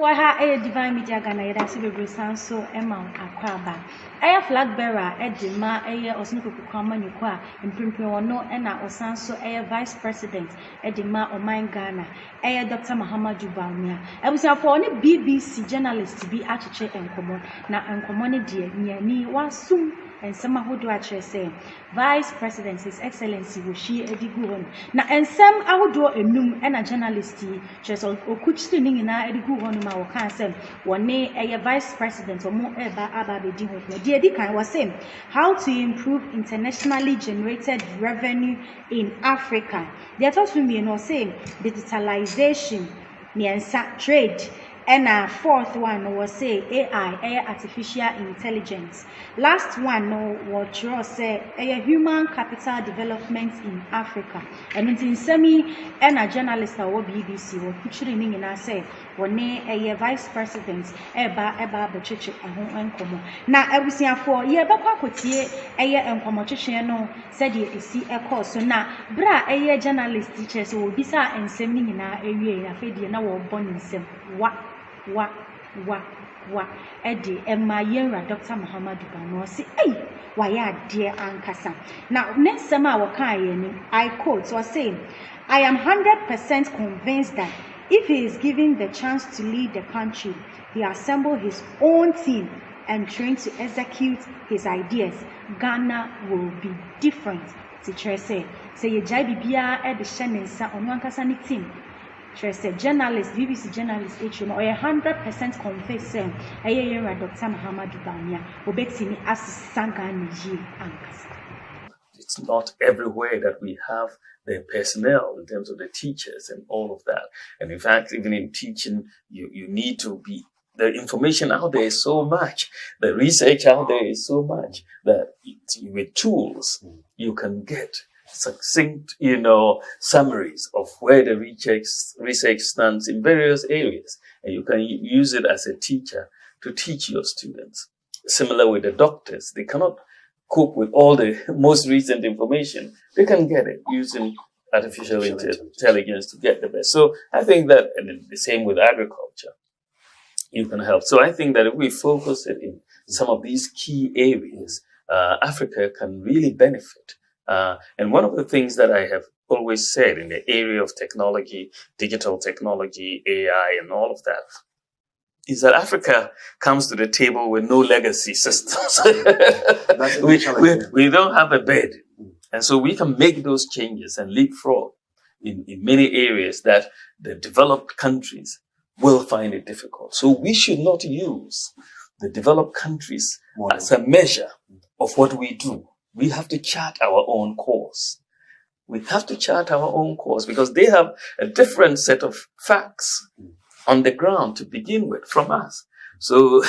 for her a divine media Ghana, that's a resound so amount aquaba. A flag bearer, Edima, a Osnico Kukamanukwa, and Primpiano, and Osanso, a vice president, Edima or mine Ghana, a Dr. Muhammadu Bawumia. I was for only BBC journalist to be actually and common, now and common dear, near me was soon. And some who do actually say, Vice President, His Excellency, will she a good now, and some I would do a noom and a journalist, just or could sitting in a good one, my council, one nay a Vice President or more ever about the deal. Dear Dick, was saying how to improve internationally generated revenue in Africa. They are talking to me and saying digitalization, trade. And our fourth one was say AI, artificial intelligence. Last one was say human capital development in Africa. And in semi and a journalist or BBC or picturing in say one a vice president eba bechiche and home. Now I was here for ye bakwakotie and komochiche no said ye see a course. So now bra a journalist teachers will be sa and sending in our area na fedi na wo born in sem wa Eddie and my younger Dr. Muhammadu Bawumia say, "Hey, why are dear Ankasa?" Now, next summer, I quote, so I say, "I am 100% convinced that if he is given the chance to lead the country, he assemble his own team and train to execute his ideas, Ghana will be different." Teacher say you jai bibia e de shenensa onu ankasa ni team. She journalist, BBC journalist, or 100% convinced saying, Dr. Muhammadu Bawumia, Obetini as Sangani Ankasa. It's not everywhere that we have the personnel in terms of the teachers and all of that. And in fact, even in teaching, you need to be, the information out there is so much, the research out there is so much that with tools, you can get succinct, summaries of where the research stands in various areas. And you can use it as a teacher to teach your students. Similar with the doctors, they cannot cope with all the most recent information. They can get it using artificial intelligence to get the best. So I think that, and the same with agriculture, you can help. So I think that if we focus it in some of these key areas, Africa can really benefit. And one of the things that I have always said in the area of technology, digital technology, AI, and all of that, is that Africa comes to the table with no legacy systems. we don't have a bed. And so we can make those changes and leapfrog in many areas that the developed countries will find it difficult. So we should not use the developed countries as a measure of what we do. We have to chart our own course. We have to chart our own course because they have a different set of facts on the ground to begin with from us. So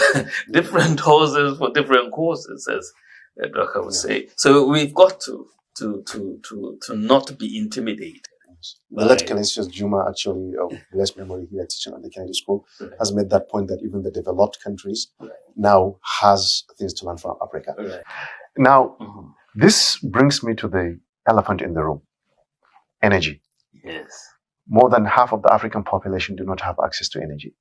different horses for different courses, as Draka would say. So we've got to not be intimidated. The late Calisius Juma, actually, of blessed memory here teaching at the Kennedy School, has made that point that even the developed countries now has things to learn from Africa. Now, this brings me to the elephant in the room. Energy. Yes. More than half of the African population do not have access to energy.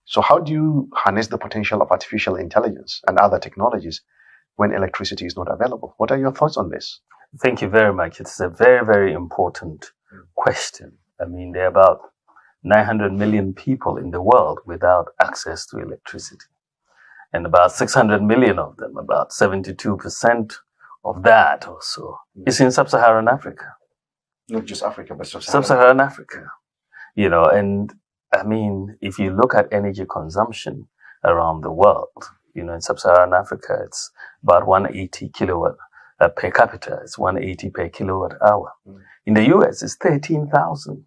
So how do you harness the potential of artificial intelligence and other technologies when electricity is not available? What are your thoughts on this? Thank you very much. It's a very, very important question. I mean, there are about 900 million people in the world without access to electricity. And about 600 million of them, about 72% of that or so, is in sub-Saharan Africa. Not just Africa, but sub-Saharan Africa. And I mean, if you look at energy consumption around the world, in sub-Saharan Africa, it's about 180 kilowatt per capita. It's 180 per kilowatt hour. In the US, it's 13,000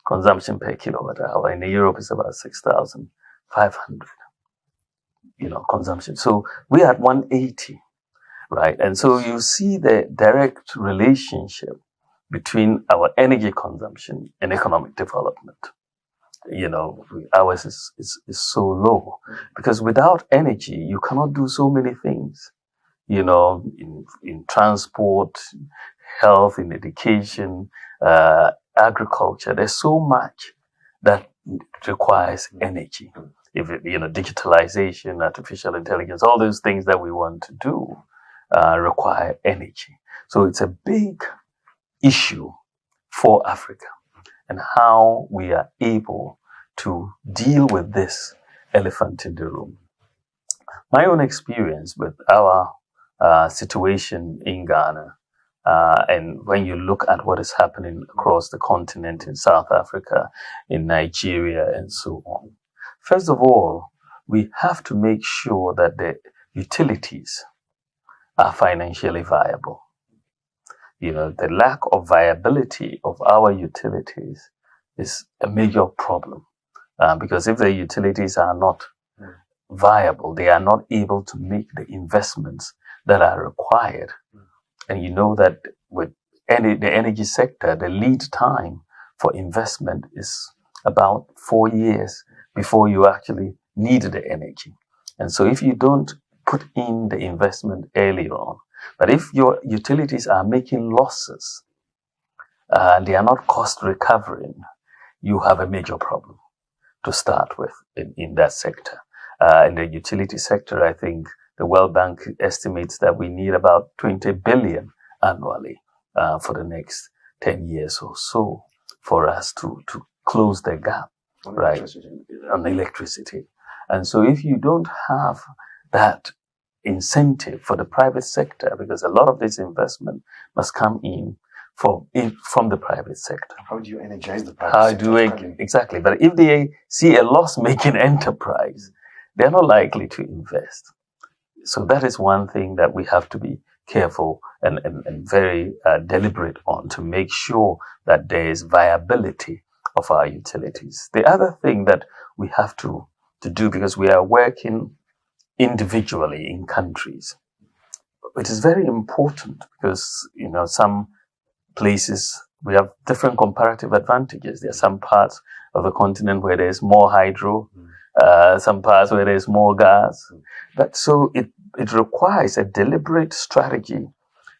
consumption per kilowatt hour. In Europe, it's about 6,500, consumption. So we are at 180, right? And so you see the direct relationship between our energy consumption and economic development. Ours is so low because without energy, you cannot do so many things, in transport, health, in education, agriculture. There's so much that requires energy. If digitalization, artificial intelligence, all those things that we want to do require energy. So it's a big issue for Africa, and how we are able to deal with this elephant in the room. My own experience with our situation in Ghana, and when you look at what is happening across the continent in South Africa, in Nigeria, and so on. First of all, we have to make sure that the utilities are financially viable. The lack of viability of our utilities is a major problem, because if the utilities are not viable, they are not able to make the investments that are required. And you know that with the energy sector, the lead time for investment is about 4 years before you actually need the energy. And so if you don't put in the investment early on, but if your utilities are making losses, they are not cost recovering, you have a major problem to start with in that sector. In the utility sector, I think the World Bank estimates that we need about 20 billion annually for the next 10 years or so for us to close the gap, on electricity. And so if you don't have that incentive for the private sector, because a lot of this investment must come in from the private sector. How do you energize the private sector? Exactly. But if they see a loss-making enterprise, they're not likely to invest. So that is one thing that we have to be careful and very deliberate on, to make sure that there is viability of our utilities. The other thing that we have to do, because we are working individually in countries, it is very important, because some places we have different comparative advantages. There are some parts of the continent where there's more hydro, some parts where there's more gas. But so it requires a deliberate strategy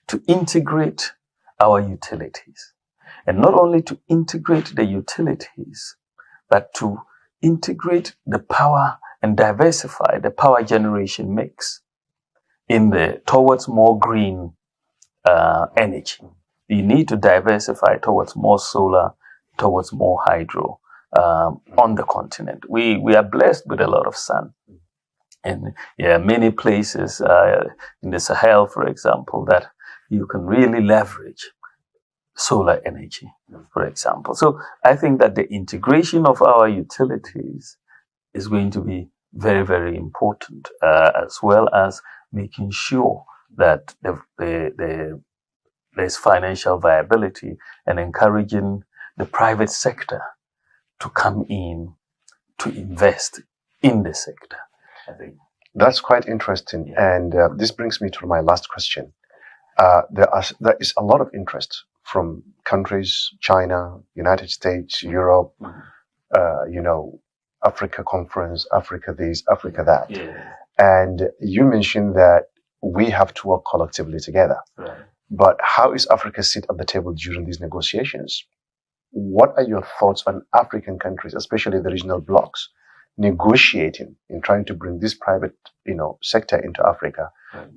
to integrate our utilities. And not only to integrate the utilities, but to integrate the power and diversify the power generation mix towards more green energy. You need to diversify towards more solar, towards more hydro on the continent. We are blessed with a lot of sun. And many places in the Sahel, for example, that you can really leverage solar energy, for example. So I think that the integration of our utilities is going to be very, very important, as well as making sure that there's financial viability, and encouraging the private sector to come in to invest in the sector. I think that's quite interesting. Yeah. And this brings me to my last question. There is a lot of interest from countries, China, United States, Europe, Africa Conference, Africa this, Africa that. Yeah. And you mentioned that we have to work collectively together. Right. But how is Africa sit at the table during these negotiations? What are your thoughts on African countries, especially the regional blocs, negotiating in trying to bring this private, sector into Africa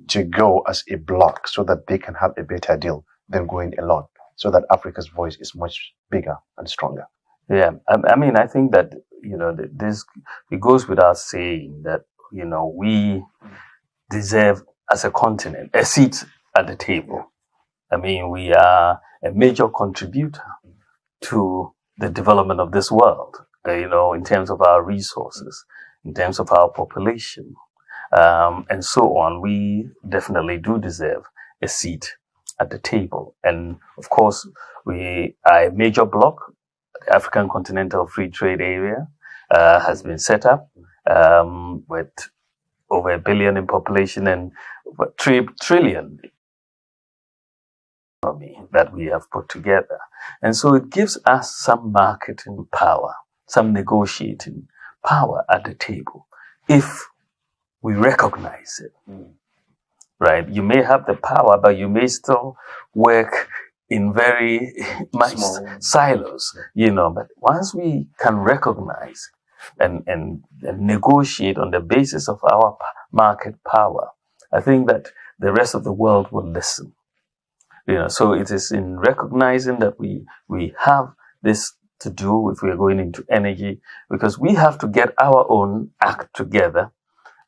to go as a bloc, so that they can have a better deal than going alone, so that Africa's voice is much bigger and stronger? Yeah, I mean, I think that, it goes without saying that, we deserve, as a continent, a seat at the table. I mean, we are a major contributor to the development of this world, in terms of our resources, in terms of our population, and so on. We definitely do deserve a seat at the table. And of course, we are a major bloc. The African Continental Free Trade Area has been set up with over 1 billion in population and 3 trillion that we have put together. And so it gives us some marketing power, some negotiating power at the table, if we recognize it. Right? You may have the power, but you may still work in very much silos, but once we can recognize and negotiate on the basis of our market power, I think that the rest of the world will listen. So it is in recognizing that we have this to do if we are going into energy, because we have to get our own act together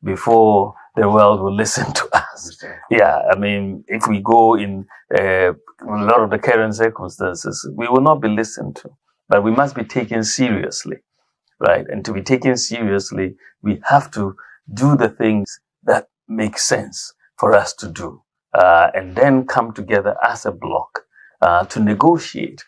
before the world will listen to us. Yeah, I mean, if we go in a lot of the current circumstances, we will not be listened to, but we must be taken seriously, right? And to be taken seriously, we have to do the things that make sense for us to do, and then come together as a bloc to negotiate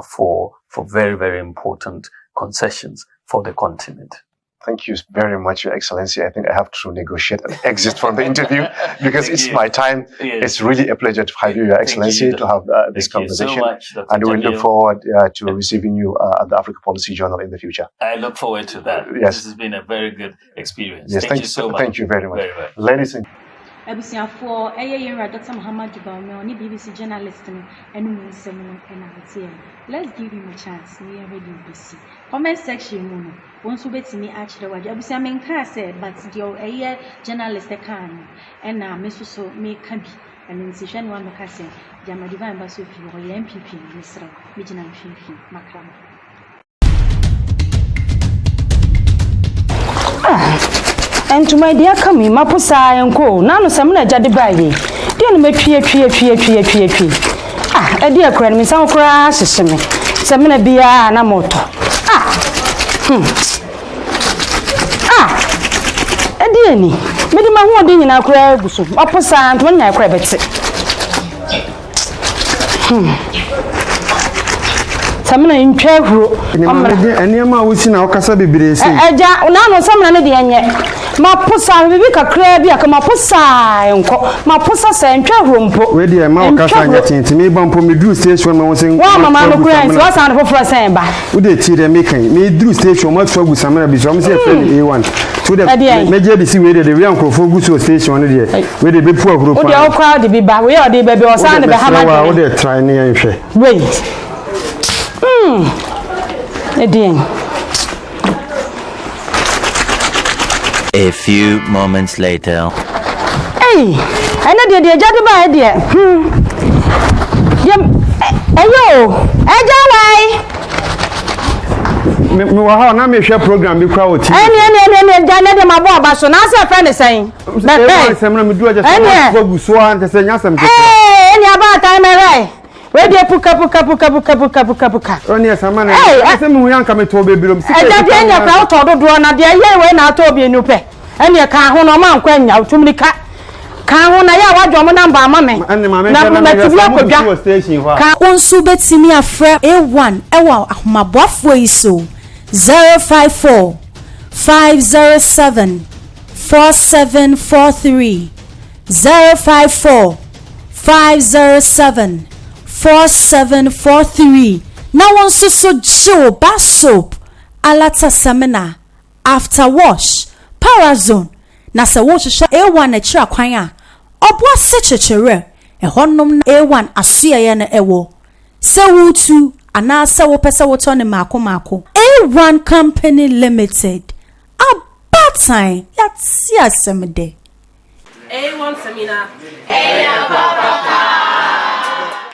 for very, very important concessions for the continent. Thank you very much, Your Excellency. I think I have to negotiate an exit from the interview because it's my time. Yes. It's really a pleasure to have you, Your Excellency, to have this conversation. So much, and we look forward to receiving you at the Africa Policy Journal in the future. I look forward to that. Yes. This has been a very good experience. Yes, thank you so much. Thank you very much. Very well. Ladies and for Dr. Muhammad Bawumia, only BBC journalist, and let's give him a chance. We are ready to see. Comment section, once we bet me actually, what I mean, said, but your journalist can, and Mr. So may can be an incision one Macassin, Jama Divine Basufi, or MPP, Mr. Regional Fifi, Macram. And to my dear coming, Mapusa and Co. Nano Samina Jadibaye. Dear me pie. Ah, a dear friend, Miss Ancra, Sesame. Samina Bia Namoto. A dear me. Medima wording in our crab, Mapusa and when I crab it. Samina in Chevro. And Yama was in our Casabi Brace. Nano Samana. Mapusa bibika crab ya kama pusa enko mapusa central rumpo we dey ma okasa nyatin me bampo me dru station ma won wa mama no grants wa sound for friend ba we dey ti dem mekan me dru station ma fagu samara bi so me say friend A1 so dem me je dey see we dey we ankrofo gu so station no dey we dey be pu agro pa we dey o crowd bi ba we dey baby o sound be hamad we dey try ne yanhwe wait Edien. A few moments later. Hey, I know the Jadiba idea. Ayo, Ajawai. Me wa na me hwe program bi kwa oti. Any Janet my boy ba so na say friend saying. That say me do just go gu so an say nyasam ke. Eh, any about time right. We dey puka. Oni asamana. Ase me hu yanka me to bebirom. E da dey nya kwa to dodo na dey ye we na to bi enu pe. Ene ka ho no ma nkwa nya otumri ka ho na ya wadwo mo number ama me. Na me station ka onsu betimi afre A1 ewa ahomaboafo iso 054 507 4743 054 507 4743 na wonso so Joe Basop alata seminar after wash Parazone na se wo hwehwe A1 akira kwan a obo asechechere ehonnom A1 asoye na ewo se wutu ana se wo pese wo to ne mako A1 Company Limited abatan yatsi asemde A1 seminar Eya Papa